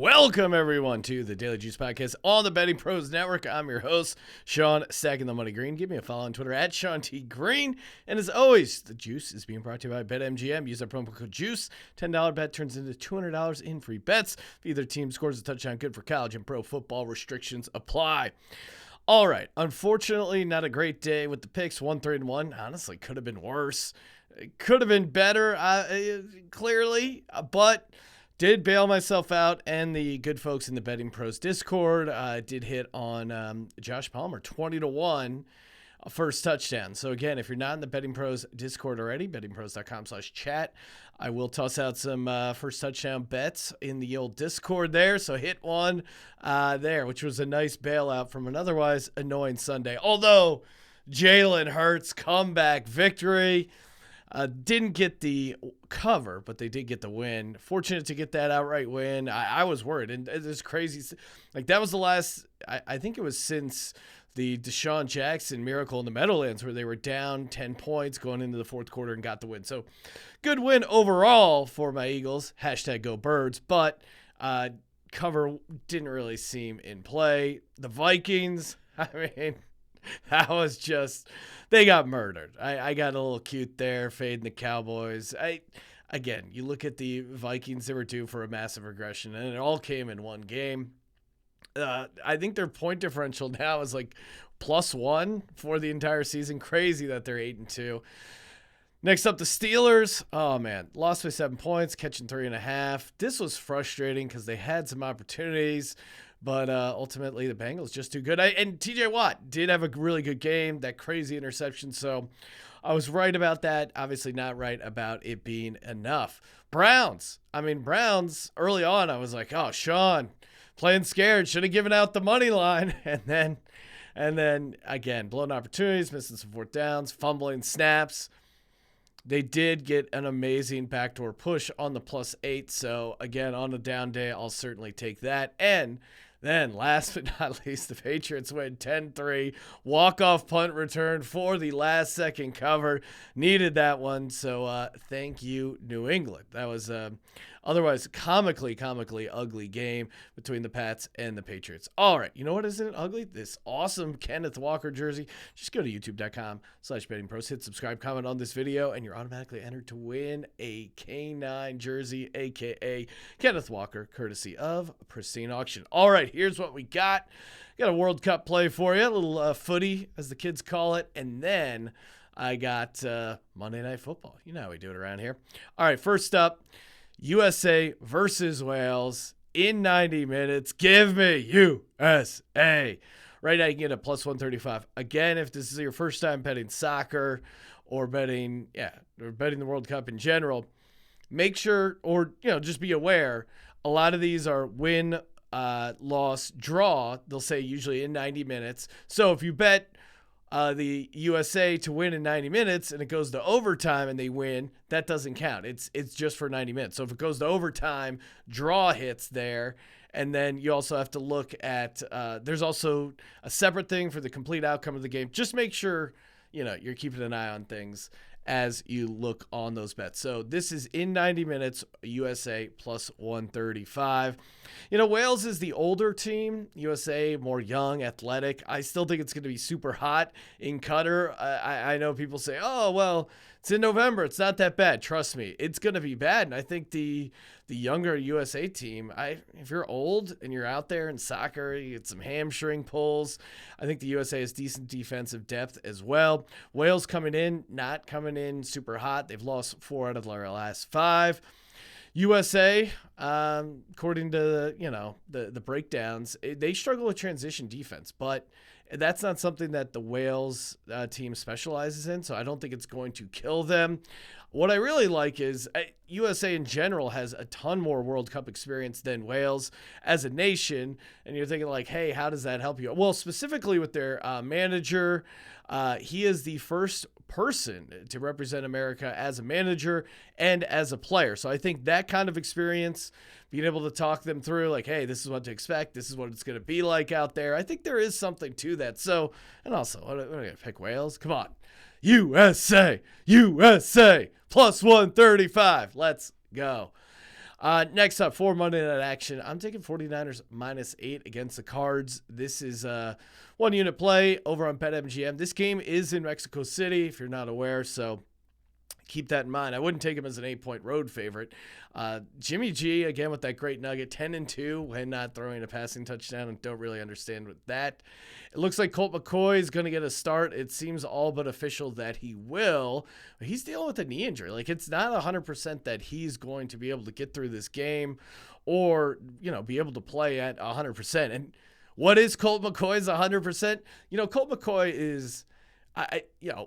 Welcome, everyone, to the Daily Juice Podcast on the Betting Pros Network. I'm your host, Sean Stacking the Money Green. Give me a follow on Twitter at Sean T. Green. And as always, the juice is being brought to you by BetMGM. Use our promo code JUICE. $10 bet turns into $200 in free bets. If either team scores a touchdown, good for college and pro football. Restrictions apply. All right. Unfortunately, not a great day with the picks. 1-3-1. Honestly, could have been worse. It could have been better, clearly, but did bail myself out, and the good folks in the Betting Pros Discord did hit on Josh Palmer, 20-1, first touchdown. So again, if you're not in the Betting Pros Discord already, bettingpros.com/chat, I will toss out some first touchdown bets in the old Discord there. So hit one there, which was a nice bailout from an otherwise annoying Sunday. Although Jalen Hurts comeback victory. Didn't get the cover, but they did get the win. Fortunate to get that outright win. I was worried, and it's crazy. Like, that was the last, I think it was since the Deshaun Jackson miracle in the Meadowlands where they were down 10 points going into the fourth quarter and got the win. So good win overall for my Eagles. Hashtag go birds. But cover didn't really seem in play. The Vikings, I mean, that was just, they got murdered. I got a little cute there, fading the Cowboys. Again, you look at the Vikings, they were due for a massive regression, and it all came in one game. I think their point differential now is like +1 for the entire season. Crazy that they're 8-2. Next up, the Steelers. Oh, man. Lost by 7 points, catching 3.5. This was frustrating because they had some opportunities. But ultimately, the Bengals just too good. And TJ Watt did have a really good game, that crazy interception. So I was right about that. Obviously not right about it being enough. Browns. Early on, I was like, oh, Sean, playing scared. Should have given out the money line. And then again, blown opportunities, missing some fourth downs, fumbling snaps. They did get an amazing backdoor push on the +8. So, again, on a down day, I'll certainly take that. And then, last but not least, the Patriots win 10-3. Walk-off punt return for the last-second cover. Needed that one. So, thank you, New England. That was otherwise comically ugly game between the Pats and the Patriots. All right, you know what isn't ugly? This awesome Kenneth Walker jersey. Just go to youtube.com/bettingpros, hit subscribe, comment on this video, and you're automatically entered to win a K9 jersey, a.k.a. Kenneth Walker, courtesy of Pristine Auction. All right, here's what we got. Got a World Cup play for you, a little footy, as the kids call it, and then I got Monday Night Football. You know how we do it around here. All right, first up, USA versus Wales in 90 minutes. Give me USA. Right now you can get a +135. Again, if this is your first time betting soccer or betting the World Cup in general, make sure, or just be aware, a lot of these are win, loss, draw. They'll say usually in 90 minutes. So if you bet the USA to win in 90 minutes and it goes to overtime and they win, that doesn't count. It's just for 90 minutes. So if it goes to overtime, draw hits there. And then you also have to look at, there's also a separate thing for the complete outcome of the game. Just make sure, you're keeping an eye on things as you look on those bets. So this is in 90 minutes, USA +135. Wales is the older team. USA, more young, athletic. I still think it's going to be super hot in Qatar. I know people say, oh, well, it's in November. It's not that bad. Trust me, it's going to be bad. And I think the younger USA team, if you're old and you're out there in soccer, you get some hamstring pulls. I think the USA has decent defensive depth as well. Wales not coming in super hot. They've lost 4 out of their last 5. USA, according to the breakdowns, they struggle with transition defense, but that's not something that the Wales team specializes in, so I don't think it's going to kill them. What I really like is USA in general has a ton more World Cup experience than Wales as a nation, and you're thinking like, hey, how does that help you? Well, specifically with their manager, he is the first person to represent America as a manager and as a player. So I think that kind of experience, being able to talk them through like, hey, this is what to expect. This is what it's going to be like out there. I think there is something to that. So, and also, what am I going to pick Wales? Come on. USA +135. Let's go. Next up, for Monday Night Action, I'm taking 49ers -8 against the Cards. This is a one-unit play over on BetMGM. This game is in Mexico City, if you're not aware, so keep that in mind. I wouldn't take him as an 8-point road favorite. Jimmy G, again, with that great nugget, 10-2 when not throwing a passing touchdown, and don't really understand with that. It looks like Colt McCoy is going to get a start. It seems all but official that he will. He's dealing with a knee injury. Like, it's not 100% that he's going to be able to get through this game or, be able to play at 100%. And what is Colt McCoy's 100%? Colt McCoy is...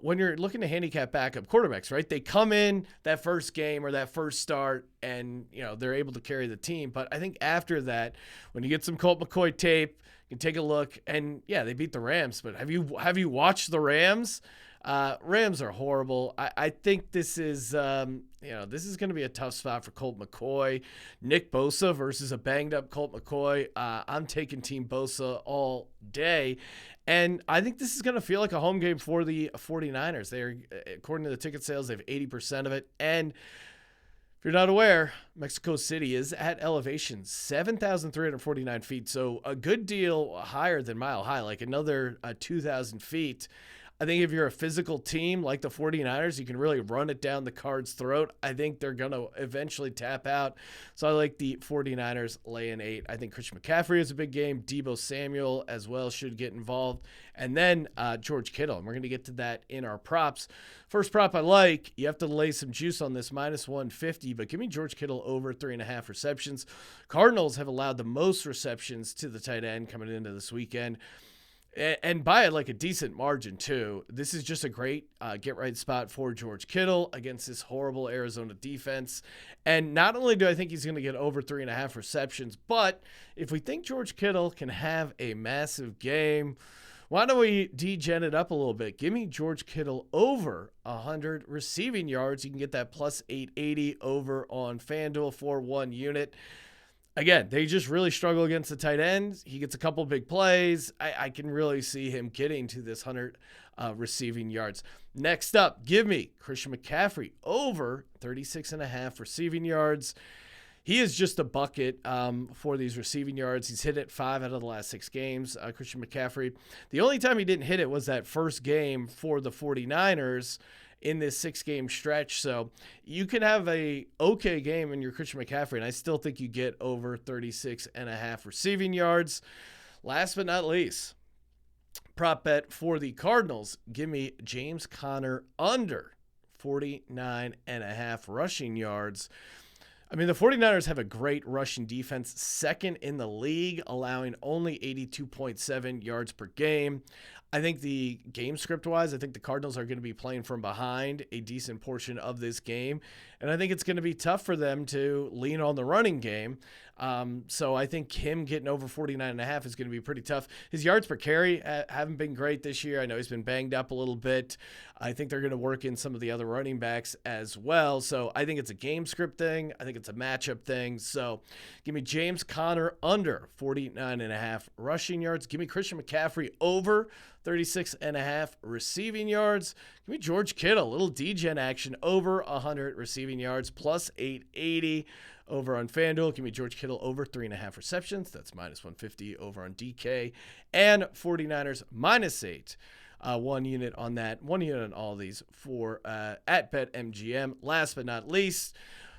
when you're looking to handicap backup quarterbacks, right? They come in that first game or that first start and, they're able to carry the team. But I think after that, when you get some Colt McCoy tape, you can take a look and they beat the Rams. But have you watched the Rams? Rams are horrible. I think this is, this is going to be a tough spot for Colt McCoy. Nick Bosa versus a banged up Colt McCoy. I'm taking Team Bosa all day. And I think this is going to feel like a home game for the 49ers. They're, according to the ticket sales, they have 80% of it. And if you're not aware, Mexico City is at elevation 7,349 feet. So a good deal higher than Mile High, like another 2,000 feet. I think if you're a physical team like the 49ers, you can really run it down the Cards' throat. I think they're going to eventually tap out. So I like the 49ers laying 8. I think Christian McCaffrey is a big game. Deebo Samuel as well should get involved. And then George Kittle. And we're going to get to that in our props. First prop I like, you have to lay some juice on this, -150. But give me George Kittle over 3.5 receptions. Cardinals have allowed the most receptions to the tight end coming into this weekend. And by like a decent margin, too. This is just a great get-right spot for George Kittle against this horrible Arizona defense. And not only do I think he's going to get over 3.5 receptions, but if we think George Kittle can have a massive game, why don't we degen it up a little bit? Give me George Kittle over 100 receiving yards. You can get that plus 880 over on FanDuel for 1 unit. Again, they just really struggle against the tight ends. He gets a couple big plays. I can really see him getting to this 100 receiving yards. Next up, give me Christian McCaffrey over 36.5 receiving yards. He is just a bucket for these receiving yards. He's hit it 5 out of the last 6 games, Christian McCaffrey. The only time he didn't hit it was that first game for the 49ers in this 6-game stretch. So you can have a okay game in your Christian McCaffrey, and I still think you get over 36.5 receiving yards. Last but not least, prop bet for the Cardinals. Give me James Conner under 49.5 rushing yards. I mean, the 49ers have a great rushing defense, second in the league, allowing only 82.7 yards per game. I think the game script-wise, I think the Cardinals are going to be playing from behind a decent portion of this game, and I think it's going to be tough for them to lean on the running game. So I think him getting over 49.5 is going to be pretty tough. His yards per carry haven't been great this year. I know he's been banged up a little bit. I think they're going to work in some of the other running backs as well. So I think it's a game script thing. I think it's a matchup thing. So give me James Conner under 49.5 rushing yards. Give me Christian McCaffrey over 36.5 receiving yards. Give me George Kittle, little degen action, over 100 receiving yards, plus 880 over on FanDuel. Give me George Kittle over 3.5 receptions. That's -150 over on DK. And 49ers -8. 1 unit on that. 1 unit on all these for at BetMGM. Last but not least,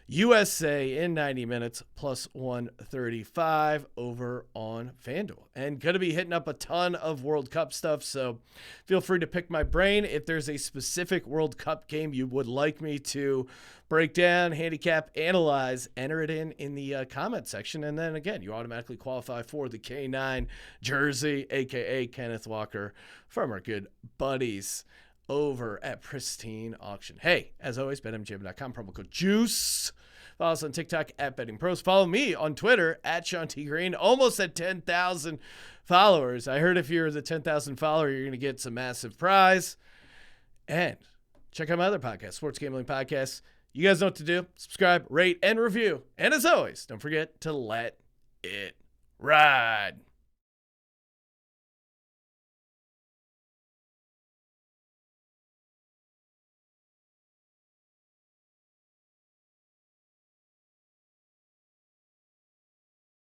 USA in 90 minutes plus 135 over on FanDuel. And going to be hitting up a ton of World Cup stuff, so feel free to pick my brain. If there's a specific World Cup game you would like me to break down, handicap, analyze, enter it in the comment section. And then again, you automatically qualify for the K9 jersey, aka Kenneth Walker, from our good buddies over at Pristine Auction. Hey, as always, betmgm.com, promo code JUICE. Follow us on TikTok at Betting Pros. Follow me on Twitter at Sean T. Green. Almost at 10,000 followers. I heard if you're the 10,000 follower, you're going to get some massive prize. And check out my other podcast, Sports Gambling Podcast. You guys know what to do. Subscribe, rate, and review. And as always, don't forget to let it ride.